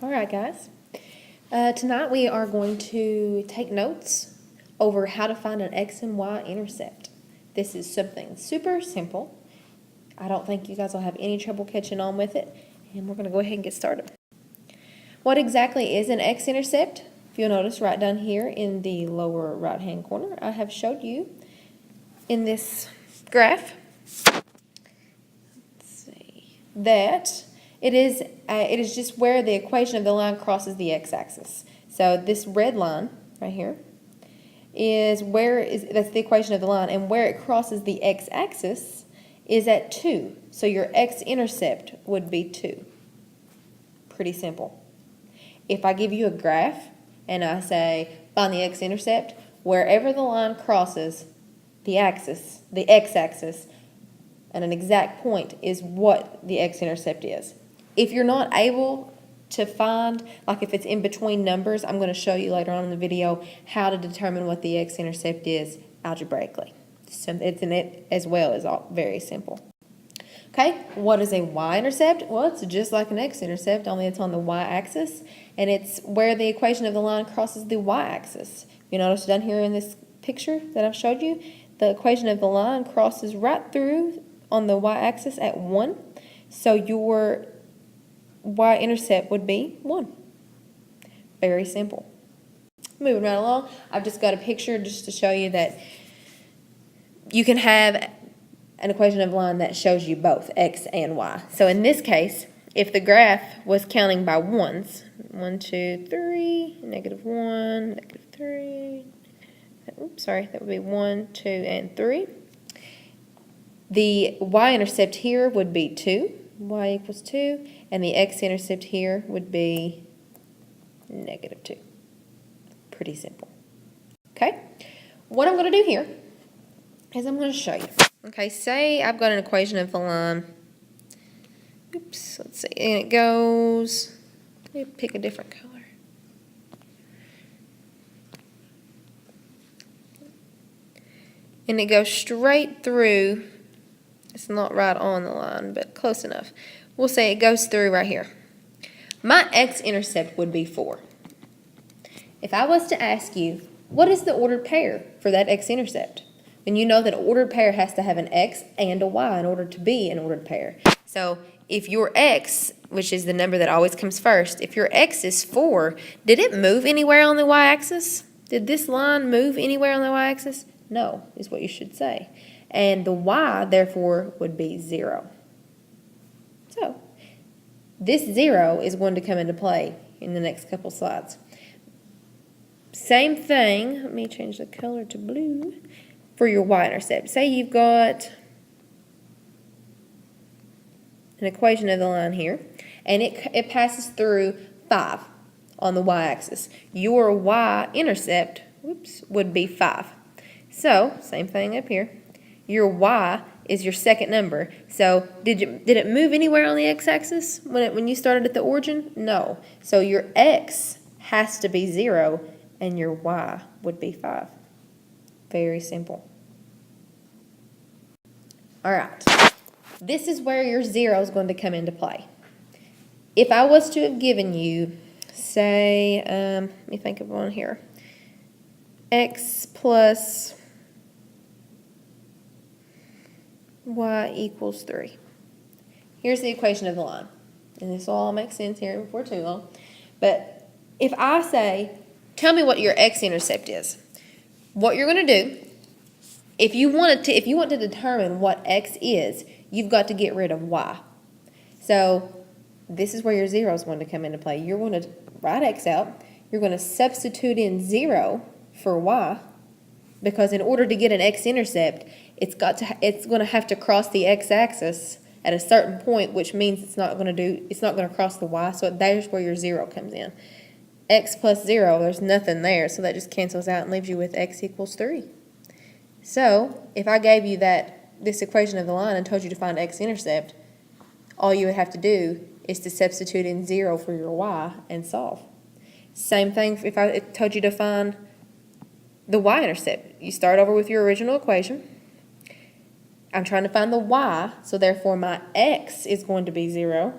All right, guys. Tonight we are going to take notes over how to find an x and y intercept. This is something super simple. I don't think you guys will have any trouble catching on with it, and we're going to go ahead and get started. What exactly is an x-intercept? If you'll notice right down here in the lower right-hand corner, I have showed you in this graph that it is just where the equation of the line crosses the x-axis. So this red line right here that's the equation of the line, and where it crosses the x-axis is at 2. So your x-intercept would be 2. Pretty simple. If I give you a graph and I say find the x-intercept, wherever the line crosses the x-axis, and an exact point is what the x-intercept is. If you're not able to find, like if it's in between numbers, I'm going to show you later on in the video how to determine what the x-intercept is algebraically. So it's in it as well as very simple. Okay, what is a y-intercept? Well, it's just like an x-intercept, only it's on the y-axis, and it's where the equation of the line crosses the y-axis. You notice down here in this picture that I've showed you, the equation of the line crosses right through on the y-axis at 1, so your y-intercept would be 1. Very simple. Moving right along, I've just got a picture just to show you that you can have an equation of line that shows you both x and y. So in this case, if the graph was counting by ones, 1, 2, 3, -1, -3, oops, sorry, that would be 1, 2, and 3. The y-intercept here would be 2, y equals 2, and the x-intercept here would be -2. Pretty simple. Okay, what I'm going to do here is I'm going to show you. Okay, say I've got an equation of the line. Oops, let's see, and it goes, let me pick a different color. And it goes straight through. It's not right on the line, but close enough. We'll say it goes through right here. My x-intercept would be 4. If I was to ask you, what is the ordered pair for that x-intercept? Then you know that an ordered pair has to have an x and a y in order to be an ordered pair. So if your x, which is the number that always comes first, if your x is 4, did it move anywhere on the y-axis? Did this line move anywhere on the y-axis? No, is what you should say. And the y, therefore, would be 0. So, this 0 is going to come into play in the next couple slides. Same thing, let me change the color to blue, for your y-intercept. Say you've got an equation of the line here, and it passes through 5 on the y-axis. Your y-intercept, would be 5. So, same thing up here. Your y is your second number. So did it move anywhere on the x-axis when you started at the origin? No. So your x has to be 0 and your y would be 5. Very simple. All right. This is where your 0 is going to come into play. If I was to have given you, say, let me think of one here, x plus y equals 3. Here's the equation of the line. And this will all make sense here before too long. But if I say, tell me what your x-intercept is, what you're going to do, if you want to determine what x is, you've got to get rid of y. So this is where your 0 is going to come into play. You're going to write x out. You're going to substitute in 0 for y, because in order to get an x-intercept, it's going to have to cross the x-axis at a certain point, which means it's not going to cross the y. So there's where your 0 comes in. X plus 0, there's nothing there, so that just cancels out and leaves you with x equals 3. So if I gave you this equation of the line and told you to find x-intercept, all you would have to do is to substitute in 0 for your y and solve. Same thing if I told you to find the y-intercept. You start over with your original equation. I'm trying to find the y, so therefore my x is going to be 0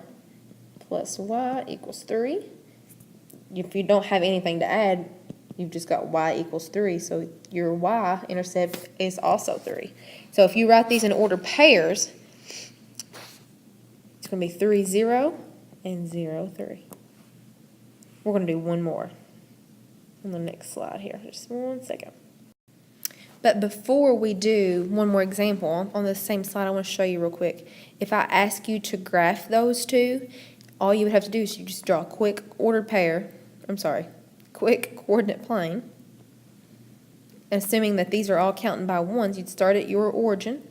plus y equals 3. if you don't have anything to add, you've just got y equals 3, so your y-intercept is also 3. So if you write these in ordered pairs, it's going to be 3, 0, and 0, 3. We're going to do one more on the next slide here. Just 1 second. But before we do one more example, on the same slide, I want to show you real quick. If I ask you to graph those two, all you would have to do is you just draw a quick ordered pair, quick coordinate plane. Assuming that these are all counting by ones, you'd start at your origin.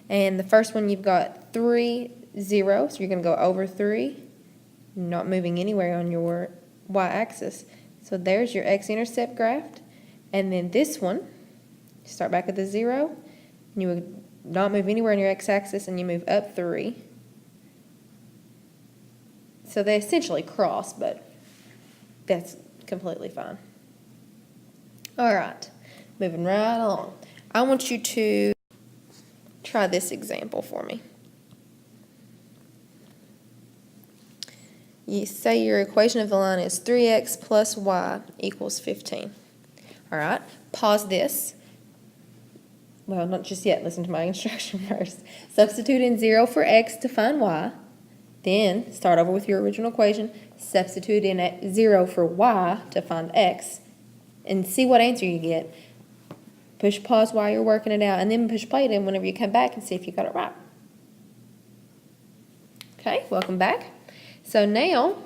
And the first one you've got 3, 0, so you're going to go over 3, not moving anywhere on your y-axis. So there's your x-intercept graphed. And then this one, start back at the 0, and you would not move anywhere on your x-axis, and you move up 3. So they essentially cross, but that's completely fine. All right, moving right along. I want you to try this example for me. You say your equation of the line is 3x plus y equals 15. All right, pause this. Well, not just yet. Listen to my instruction first. Substitute in 0 for x to find y. Then start over with your original equation. Substitute in 0 for y to find x. And see what answer you get. Push pause while you're working it out. And then push play it whenever you come back and see if you got it right. Okay, welcome back. So now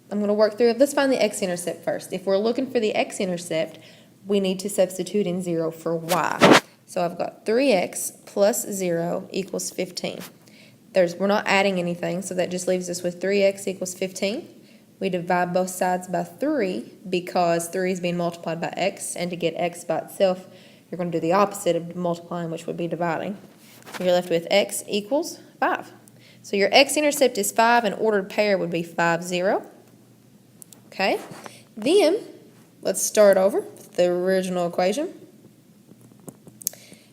I'm going to work through it. Let's find the x-intercept first. If we're looking for the x-intercept, we need to substitute in 0 for y. So I've got 3x plus 0 equals 15. We're not adding anything, so that just leaves us with 3x equals 15. We divide both sides by 3 because 3 is being multiplied by x, and to get x by itself, you're going to do the opposite of multiplying, which would be dividing. You're left with x equals 5. So your x-intercept is 5, and ordered pair would be 5, 0. Okay, then let's start over with the original equation.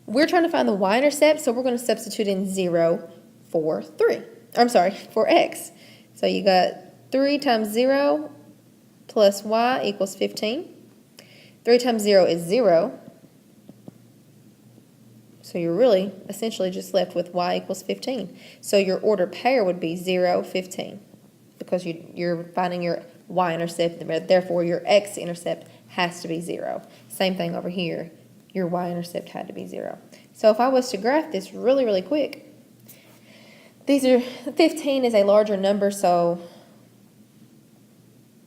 We're trying to find the y-intercept, so we're going to substitute in 0 for 3. For x. So you got 3 times 0 plus y equals 15. 3 times 0 is 0. So you're really essentially just left with y equals 15. So your ordered pair would be 0, 15. Because you're finding your y-intercept, therefore your x-intercept has to be 0. Same thing over here. Your y-intercept had to be 0. So if I was to graph this really, really quick, 15 is a larger number, so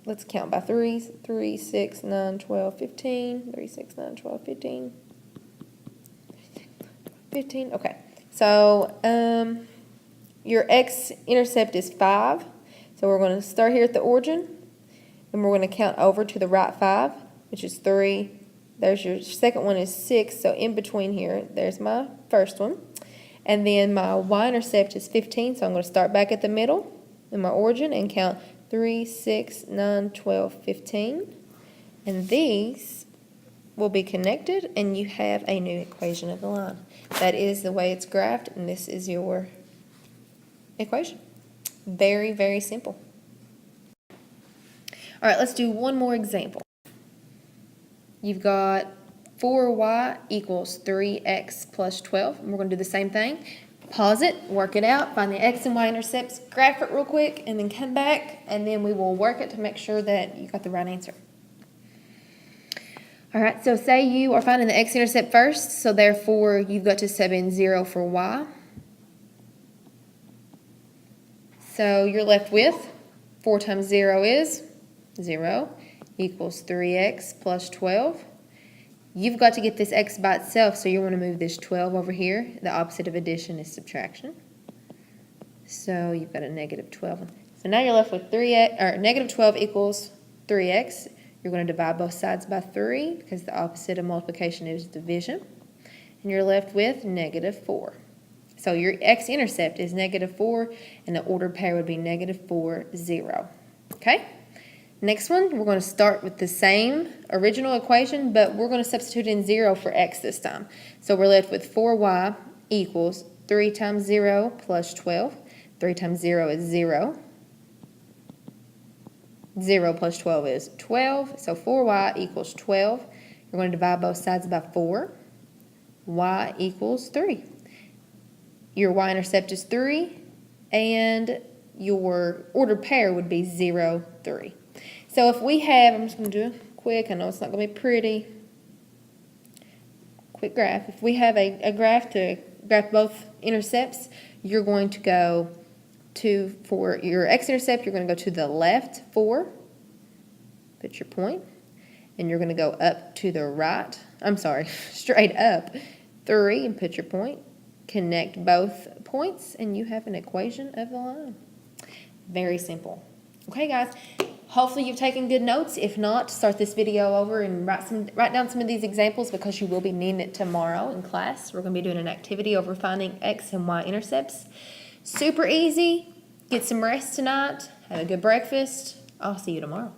let's count by 3s. 3, 6, 9, 12, 15. 3, 6, 9, 12, 15. 15, okay. So your x-intercept is 5. So we're going to start here at the origin, and we're going to count over to the right 5, which is 3. There's your second one is 6, so in between here, there's my first one. And then my y-intercept is 15, so I'm going to start back at the middle in my origin and count 3, 6, 9, 12, 15. And these will be connected, and you have a new equation of the line. That is the way it's graphed, and this is your equation. Very, very simple. All right, let's do one more example. You've got 4y equals 3x plus 12. And we're going to do the same thing. Pause it, work it out, find the x and y intercepts, graph it real quick, and then come back, and then we will work it to make sure that you got the right answer. All right, so say you are finding the x-intercept first, so therefore you've got to sub in 0 for y. So you're left with 4 times 0 is 0 equals 3x plus 12. You've got to get this x by itself, so you want to move this 12 over here. The opposite of addition is subtraction. So you've got a negative 12. So now you're left with negative 12 equals 3x. You're going to divide both sides by 3 because the opposite of multiplication is division. And you're left with negative 4. So your x-intercept is negative 4, and the ordered pair would be negative 4, 0. Okay? Next one, we're going to start with the same original equation, but we're going to substitute in 0 for x this time. So we're left with 4y equals 3 times 0 plus 12. 3 times 0 is 0. 0 plus 12 is 12. So 4y equals 12. You're going to divide both sides by 4. Y equals 3. Your y-intercept is 3, and your ordered pair would be 0, 3. So if we have, I'm just going to do it quick. I know it's not going to be pretty. Quick graph. If we have a graph to graph both intercepts, you're going to go to, for your x-intercept, you're going to go to the left 4, put your point, and you're going to go up to the right, straight up 3 and put your point. Connect both points and you have an equation of the line. Very simple. Okay, guys. Hopefully you've taken good notes. If not, start this video over and write down some of these examples because you will be needing it tomorrow in class. We're going to be doing an activity over finding x and y intercepts. Super easy. Get some rest tonight. Have a good breakfast. I'll see you tomorrow.